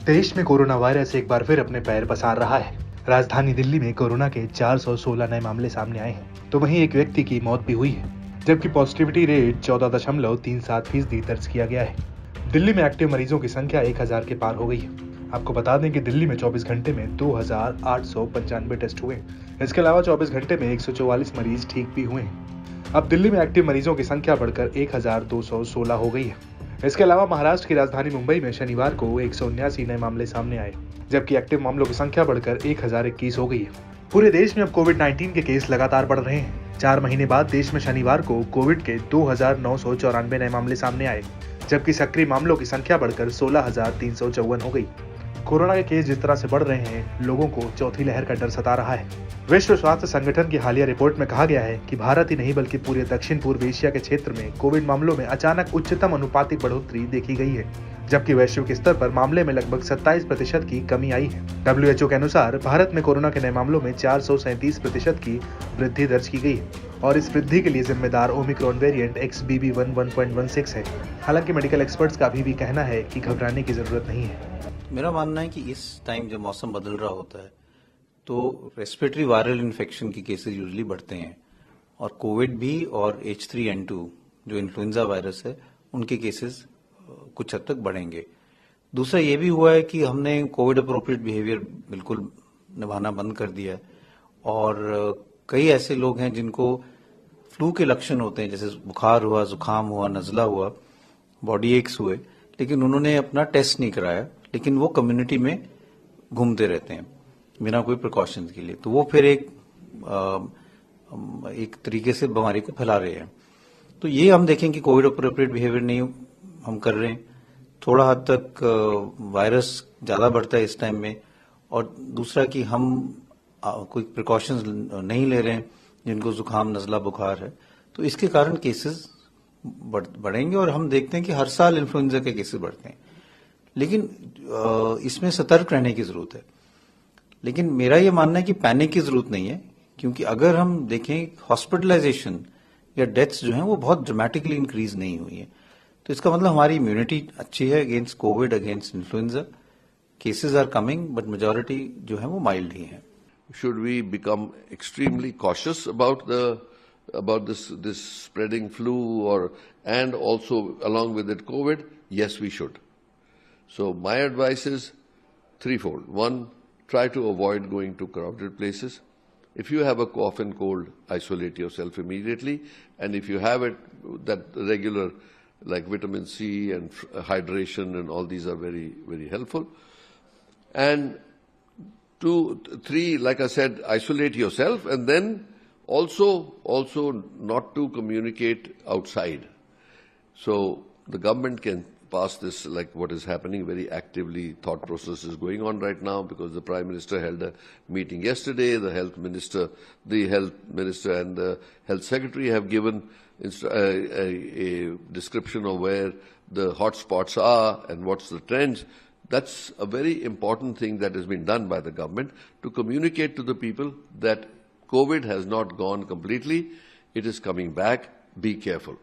देश में corona virus एक बार फिर अपने पैर पसार रहा है। राजधानी दिल्ली में कोरोना के 416 नए मामले सामने आए हैं, तो वहीं एक व्यक्ति की मौत भी हुई है, जबकि पॉजिटिविटी रेट 14.37% दर्ज किया गया है। दिल्ली में एक्टिव मरीजों की संख्या 1000 के पार हो गई है। आपको बता दें कि दिल्ली में 24 घंटे में 2895 टेस्ट हुए। इसके अलावा 24 घंटे में 144 मरीज ठीक भी हुए हैं। अब दिल्ली में एक्टिव मरीजों की संख्या बढ़कर 1216 हो गई है। इसके अलावा महाराष्ट्र की राजधानी मुंबई में शनिवार को 179 नए मामले सामने आए, जबकि एक्टिव मामलों की संख्या बढ़कर 1021 हो गई है। पूरे देश में अब कोविड-19 के केस लगातार बढ़ रहे हैं। 4 महीने बाद देश में शनिवार को कोविड के 2994 नए मामले सामने आए, जबकि सक्रिय मामलों की संख्या बढ़कर 16,354 हो गई। कोरोना के केस जिस तरह से बढ़ रहे हैं, लोगों को चौथी लहर का डर सता रहा है। विश्व स्वास्थ्य संगठन की हालिया रिपोर्ट में कहा गया है कि भारत ही नहीं बल्कि पूरे दक्षिण पूर्व एशिया के क्षेत्र में कोविड मामलों में अचानक उच्चतम अनुपातिक बढ़ोतरी देखी गई है, जबकि वैश्विक स्तर पर मामले में लगभग 27% की कमी आई है। WHO के अनुसार भारत में कोरोना के नए मामलों में 437% की वृद्धि दर्ज की गई है और इस वृद्धि के लिए जिम्मेदार ओमिक्रॉन वेरिएंट XBB.1.16 है। हालांकि मेडिकल एक्सपर्ट्स का अभी भी कहना है कि घबराने की जरूरत नहीं है। मेरा मानना है कि इस टाइम जब मौसम बदल रहा होता है तो रेस्पिरेटरी वायरल इन्फेक्शन के केसेस यूजुअली बढ़ते हैं और कोविड भी और H3N2 जो इन्फ्लुएंजा वायरस है उनके केसेस कुछ हद तक बढ़ेंगे। दूसरा ये भी हुआ है कि हमने कोविड अप्रोप्रिएट बिहेवियर बिल्कुल निभाना बंद कर दिया है और कई ऐसे लोग हैं जिनको फ्लू के लक्षण होते हैं, जैसे बुखार हुआ, जुकाम हुआ, नजला हुआ, बॉडी एक्स हुए, लेकिन उन्होंने अपना टेस्ट नहीं कराया, लेकिन वो कम्युनिटी में घूमते रहते हैं बिना कोई प्रिकॉशंस के लिए, तो वो फिर एक तरीके से बीमारी को फैला रहे हैं। तो ये हम देखें कि कोविड अप्रोप्रिएट बिहेवियर नहीं हम कर रहे हैं, थोड़ा हद तक वायरस ज्यादा बढ़ता है इस टाइम में, और दूसरा कि हम कोई प्रिकॉशंस नहीं ले रहे हैं जिनको जुकाम, नजला, बुखार है, तो इसके कारण केसेस बढ़ेंगे और हम देखते हैं कि हर साल इन्फ्लुएंजा के केसेस बढ़ते हैं। लेकिन इसमें सतर्क रहने की जरूरत है। लेकिन मेरा ये मानना है कि पैनिक की जरूरत नहीं है, क्योंकि अगर हम देखें हॉस्पिटलाइजेशन या डेथ्स जो हैं वो बहुत ड्रामेटिकली इंक्रीज नहीं हुई है, तो इसका मतलब हमारी इम्यूनिटी अच्छी है against Covid, against influenza. Cases are coming but majority जो है वो माइल्ड ही है। Should we become extremely cautious about this spreading flu and also along with it COVID? Yes, we should. So my advice is threefold. One, try to avoid going to crowded places. If you have a cough and cold, isolate yourself immediately. And if you have it, that regular like vitamin C and hydration and all these are very, very helpful. And 2, 3, like I said, isolate yourself, and then also not to communicate outside. So the government can pass this, like what is happening very actively. Thought process is going on right now because the Prime Minister held a meeting yesterday. The Health Minister and the Health Secretary have given a description of where the hotspots are and what's the trends. That's a very important thing that has been done by the government to communicate to the people that COVID has not gone completely. It is coming back. Be careful.